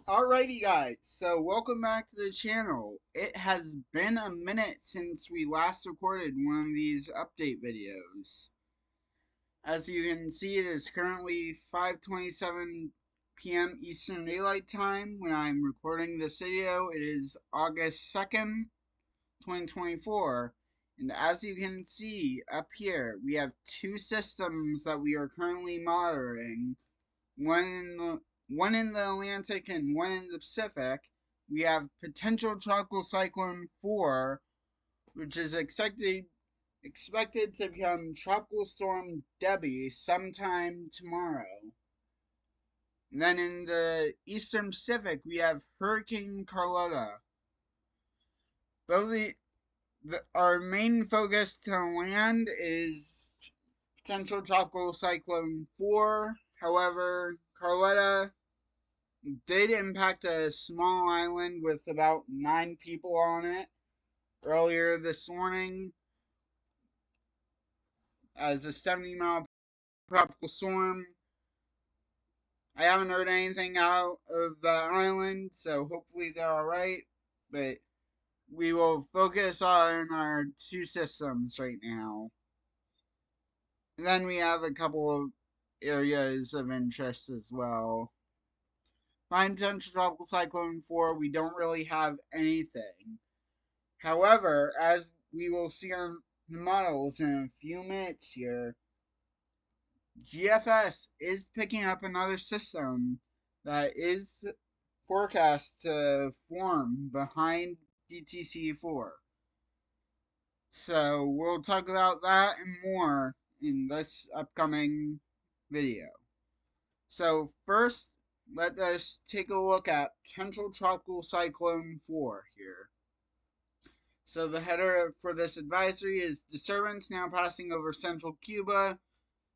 Alrighty guys, so welcome back to the channel. It has been a minute since we last recorded one of these update videos. As you can see, it is currently 5:27 p.m. Eastern Daylight Time when I'm recording this video. It is August 2nd, 2024. And as you can see up here, we have two systems that we are currently monitoring. One in the Atlantic and one in the Pacific. We have potential tropical cyclone 4, which is expected to become tropical storm Debbie sometime tomorrow. And then in the Eastern Pacific, we have Hurricane Carlotta. Both our main focus to land is potential tropical cyclone 4. However, Carlotta did impact a small island with about 9 people on it earlier this morning as a 70-mile tropical storm. I haven't heard anything out of the island, so hopefully they're alright, but we will focus on our two systems right now. And then we have a couple of areas of interest as well. Find potential tropical cyclone 4, we don't really have anything. However, as we will see on the models in a few minutes here, GFS is picking up another system that is forecast to form behind DTC4. So we'll talk about that and more in this upcoming video. So first, let us take a look at potential tropical cyclone 4 here. So the header for this advisory is disturbance now passing over central Cuba.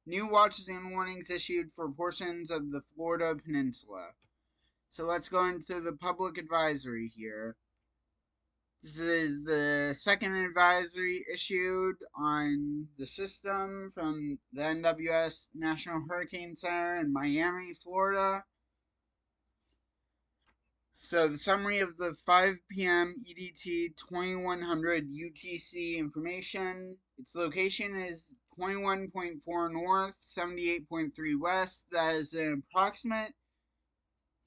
New watches and warnings issued for portions of the Florida Peninsula. So let's go into the public advisory here. This is the second advisory issued on the system from the NWS National Hurricane Center in Miami, Florida. So the summary of the 5 p.m. EDT 2100 UTC information. Its location is 21.4 north, 78.3 west. That is an approximate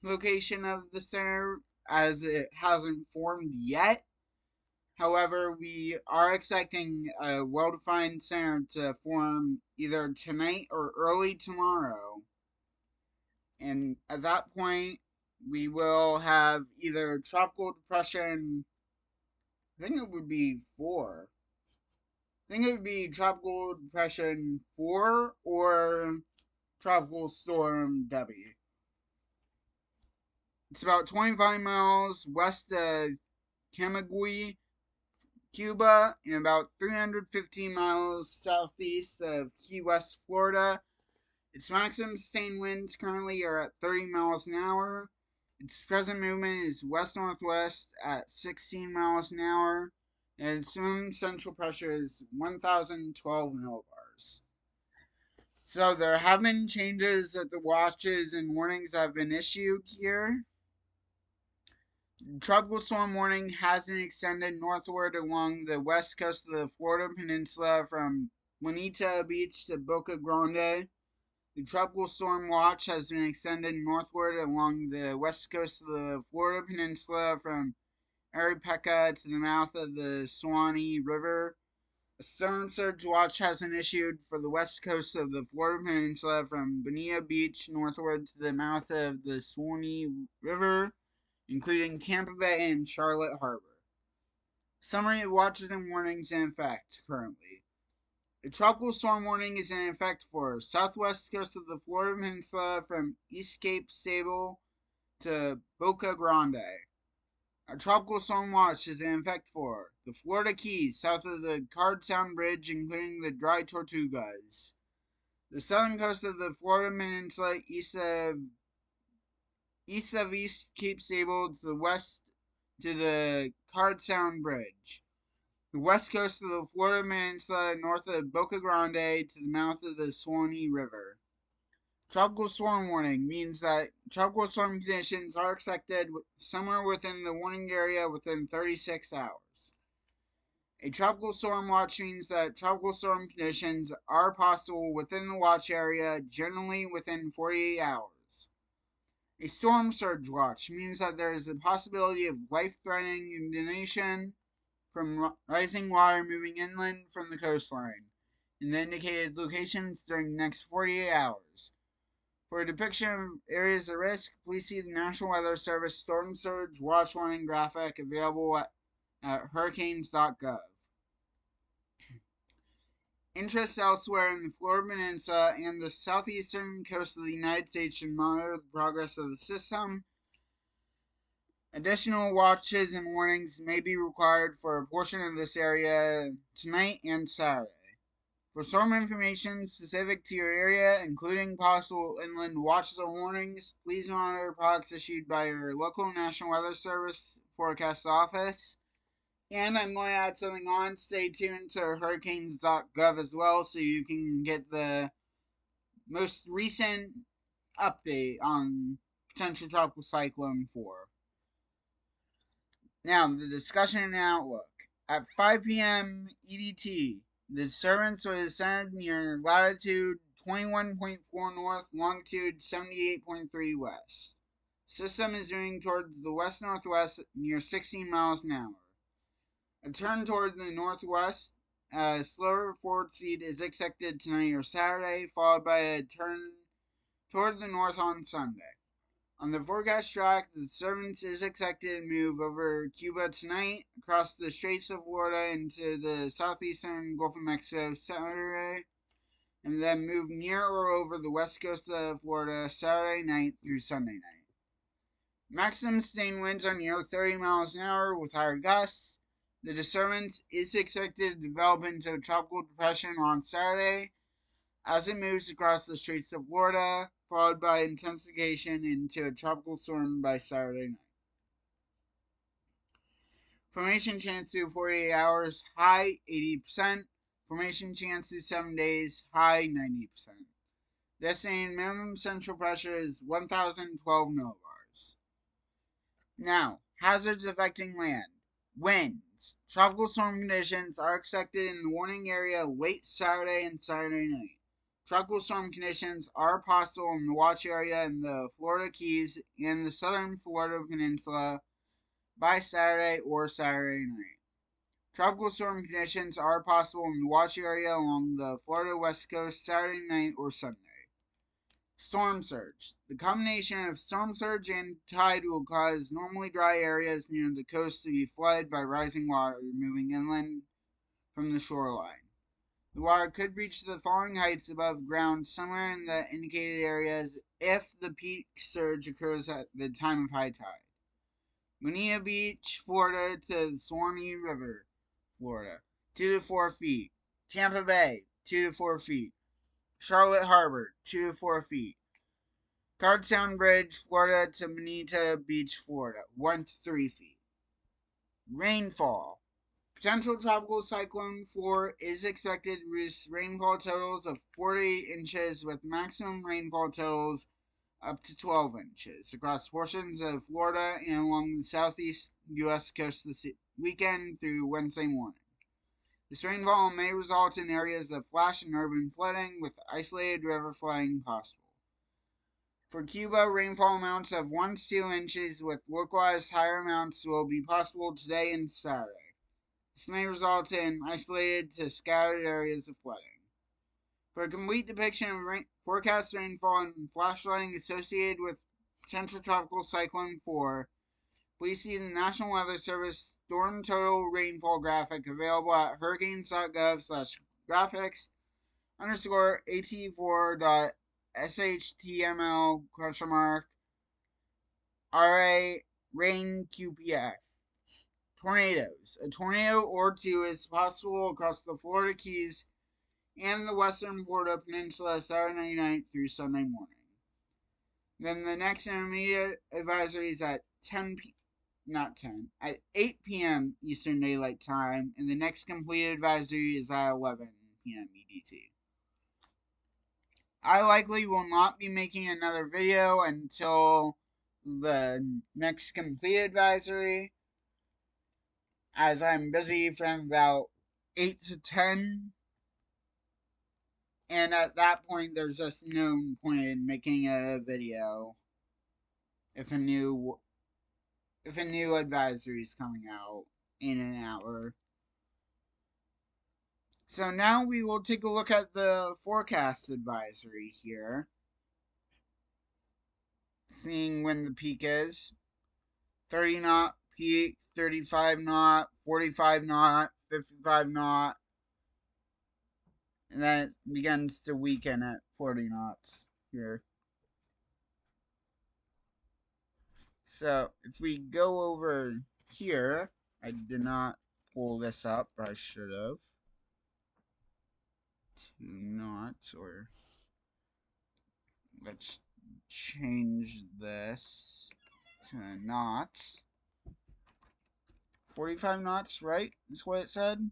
location of the center as it hasn't formed yet. However, we are expecting a well-defined center to form either tonight or early tomorrow. And at that point, we will have either tropical depression, I think it would be 4. I think it would be tropical depression 4 or tropical storm Debbie. It's about 25 miles west of Camagüey, Cuba, and about 315 miles southeast of Key West, Florida. Its maximum sustained winds currently are at 30 miles an hour. Its present movement is west-northwest at 16 miles an hour, and its minimum central pressure is 1,012 millibars. So there have been changes at the watches and warnings that have been issued here. Tropical storm warning has been extended northward along the west coast of the Florida Peninsula from Bonita Beach to Boca Grande. The tropical storm watch has been extended northward along the west coast of the Florida Peninsula from EPAC to the mouth of the Suwannee River. A storm surge watch has been issued for the west coast of the Florida Peninsula from Bonita Beach northward to the mouth of the Suwannee River, including Tampa Bay and Charlotte Harbor. Summary of watches and warnings in effect currently. A tropical storm warning is in effect for southwest coast of the Florida Peninsula from East Cape Sable to Boca Grande. A tropical storm watch is in effect for the Florida Keys south of the Card Sound Bridge, including the Dry Tortugas. The southern coast of the Florida Peninsula east of East Cape Sable to the west to the Card Sound Bridge. The west coast of the Florida Peninsula north of Boca Grande to the mouth of the Suwannee River. Tropical storm warning means that tropical storm conditions are expected somewhere within the warning area within 36 hours. A tropical storm watch means that tropical storm conditions are possible within the watch area, generally within 48 hours. A storm surge watch means that there is a possibility of life-threatening inundation from rising water moving inland from the coastline in the indicated locations during the next 48 hours. For a depiction of areas of risk, please see the National Weather Service Storm Surge Watch Warning graphic available at hurricanes.gov. Interests elsewhere in the Florida Peninsula and the southeastern coast of the United States should monitor the progress of the system. Additional watches and warnings may be required for a portion of this area tonight and Saturday. For storm information specific to your area, including possible inland watches or warnings, please monitor products issued by your local National Weather Service forecast office. And I'm going to add something on. Stay tuned to hurricanes.gov as well so you can get the most recent update on potential tropical cyclone 4. Now, the discussion and outlook. At 5 p.m. EDT, the disturbance was centered near latitude 21.4 north, longitude 78.3 west. System is moving towards the west-northwest near 16 miles an hour. A turn toward the northwest, slower forward speed is expected tonight or Saturday, followed by a turn toward the north on Sunday. On the forecast track, the disturbance is expected to move over Cuba tonight, across the Straits of Florida into the southeastern Gulf of Mexico Saturday, and then move near or over the west coast of Florida Saturday night through Sunday night. Maximum sustained winds are near 30 miles an hour with higher gusts. The disturbance is expected to develop into a tropical depression on Saturday as it moves across the Straits of Florida, followed by intensification into a tropical storm by Saturday night. Formation chance through 48 hours, high 80%. Formation chance through 7 days, high 90%. The estimated minimum central pressure is 1,012 millibars. Now, hazards affecting land. Winds. Tropical storm conditions are expected in the warning area late Saturday and Saturday night. Tropical storm conditions are possible in the watch area in the Florida Keys and the southern Florida Peninsula by Saturday or Saturday night. Tropical storm conditions are possible in the watch area along the Florida West Coast Saturday night or Sunday. Storm surge. The combination of storm surge and tide will cause normally dry areas near the coast to be flooded by rising water moving inland from the shoreline. The water could reach the following heights above ground somewhere in the indicated areas if the peak surge occurs at the time of high tide. Bonita Beach, Florida to the Suwannee River, Florida, 2 to 4 feet. Tampa Bay, 2 to 4 feet. Charlotte Harbor, 2 to 4 feet. Cardstown Bridge, Florida to Bonita Beach, Florida, 1 to 3 feet. Rainfall. Potential tropical cyclone 4 is expected to reach rainfall totals of 48 inches with maximum rainfall totals up to 12 inches across portions of Florida and along the southeast U.S. coast this weekend through Wednesday morning. This rainfall may result in areas of flash and urban flooding with isolated river flooding possible. For Cuba, rainfall amounts of 1 to 2 inches with localized higher amounts will be possible today and Saturday. This may result in isolated to scattered areas of flooding. For a complete depiction of forecast rainfall and flash flooding associated with potential tropical cyclone 4, please see the National Weather Service storm total rainfall graphic available at hurricanes.gov/graphics_at4.shtml?RA rain QPF. Tornadoes. A tornado or two is possible across the Florida Keys and the western Florida Peninsula Saturday night through Sunday morning. Then the next intermediate advisory is at 8 p.m. Eastern Daylight Time, and the next completed advisory is at 11 p.m. EDT. I likely will not be making another video until the next complete advisory, as I'm busy from about 8 to 10, and at that point there's just no point in making a video if a new advisory is coming out in an hour. So now we will take a look at the forecast advisory here, seeing when the peak is. 30 knot peak, 35 knot, 45 knot, 55 knot, and then it begins to weaken at 40 knots here. So if we go over here, I did not pull this up, but I should have. 2 knots, or let's change this to knots. 45 knots, right? Is what it said?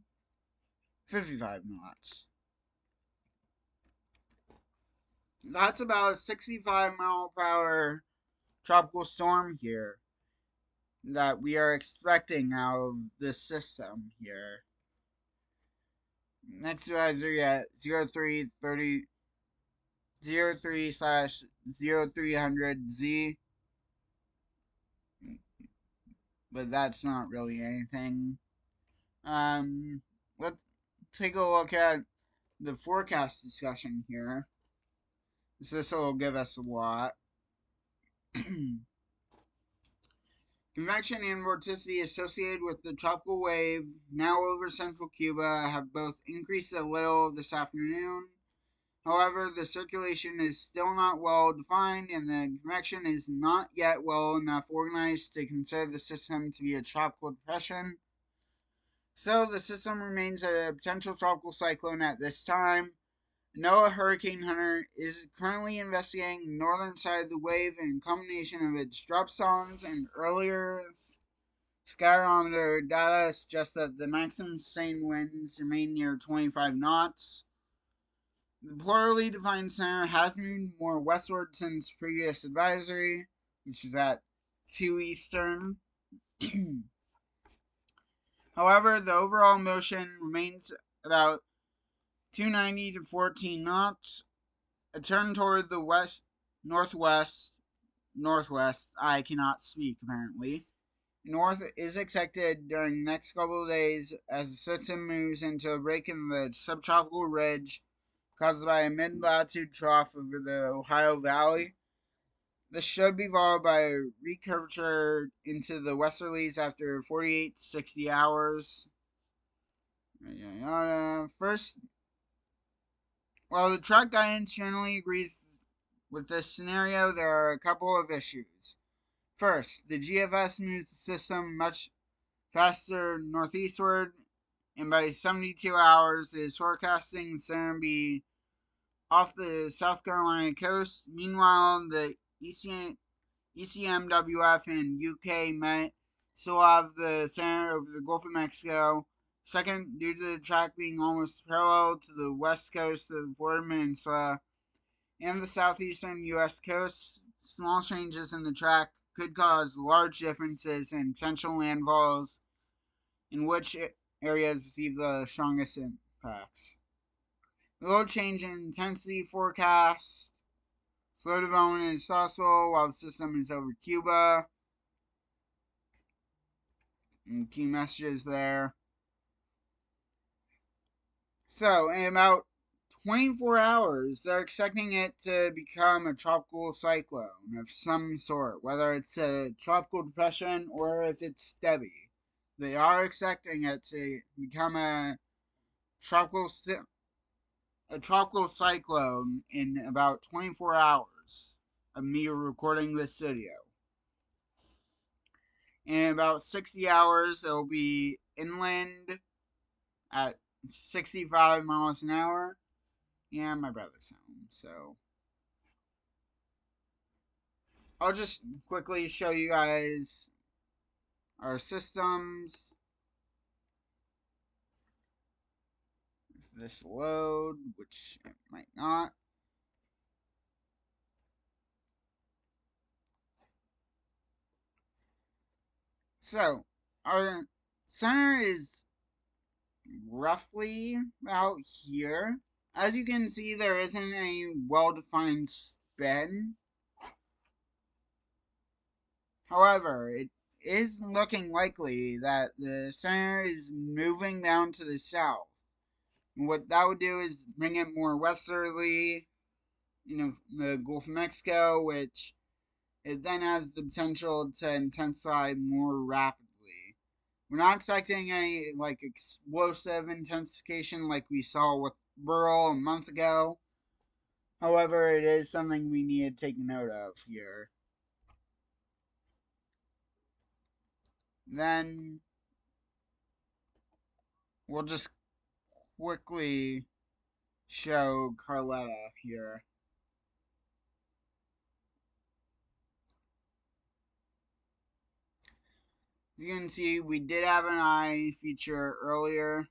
55 knots. That's about a 65-mile-per-hour tropical storm here that we are expecting out of this system here. Next advisory at 0330 03/0300Z, but that's not really anything. Let's take a look at the forecast discussion here. This will give us a lot. Convection and vorticity associated with the tropical wave now over central Cuba have both increased a little this afternoon. However, the circulation is still not well defined, and the convection is not yet well enough organized to consider the system to be a tropical depression. So the system remains a potential tropical cyclone at this time. NOAA Hurricane Hunter is currently investigating the northern side of the wave in combination of its drop zones and earlier skyrometer data suggests that the maximum sustained winds remain near 25 knots. The poorly defined center has moved more westward since previous advisory, which is at 2 Eastern. However, the overall motion remains about 290 to 14 knots. A turn toward the west, northwest, I cannot speak apparently. North is expected during the next couple of days as the system moves into a break in the subtropical ridge caused by a mid-latitude trough over the Ohio Valley. This should be followed by a recurvature into the westerlies after 48 to 60 hours. First, while the track guidance generally agrees with this scenario, there are a couple of issues. First, the GFS moves the system much faster northeastward, and by 72 hours is forecasting the center to be off the South Carolina coast. Meanwhile, the ECMWF and UK Met still have the center over the Gulf of Mexico. Second, due to the track being almost parallel to the west coast of the Florida Peninsula and the southeastern U.S. coast, small changes in the track could cause large differences in potential landfalls in which areas receive the strongest impacts. A little change in intensity forecast. Slow development is possible while the system is over Cuba. And key messages there. So, in about 24 hours, they're expecting it to become a tropical cyclone of some sort, whether it's a tropical depression or if it's Debbie. They are expecting it to become a tropical cyclone in about 24 hours of me recording this video. In about 60 hours, it'll be inland at 65 miles an hour. Yeah, my brother's home, so I'll just quickly show you guys our systems. If this load, which it might not. So, our center is roughly about here. As you can see, there isn't a well-defined spin. However, it is looking likely that the center is moving down to the south. And what that would do is bring it more westerly, the Gulf of Mexico, which it then has the potential to intensify more rapidly. We're not expecting a explosive intensification like we saw with Burl a month ago. However, it is something we need to take note of here. Then we'll just quickly show Carlotta here. As you can see, we did have an eye feature earlier.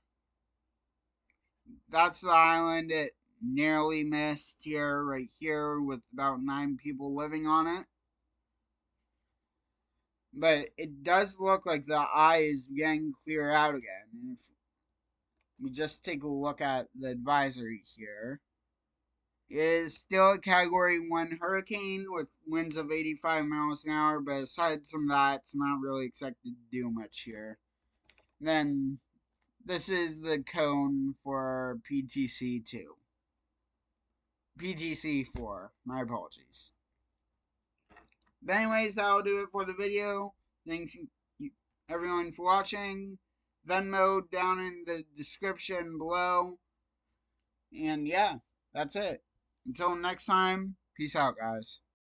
That's the island it narrowly missed here, right here, with about 9 people living on it. But it does look like the eye is getting clear out again. And if we just take a look at the advisory here, it is still a Category 1 hurricane with winds of 85 miles an hour, but aside from that, it's not really expected to do much here. Then, this is the cone for PTC 2. PTC 4, my apologies. But anyways, that'll do it for the video. Thanks everyone for watching. Venmo down in the description below. And yeah, that's it. Until next time, peace out, guys.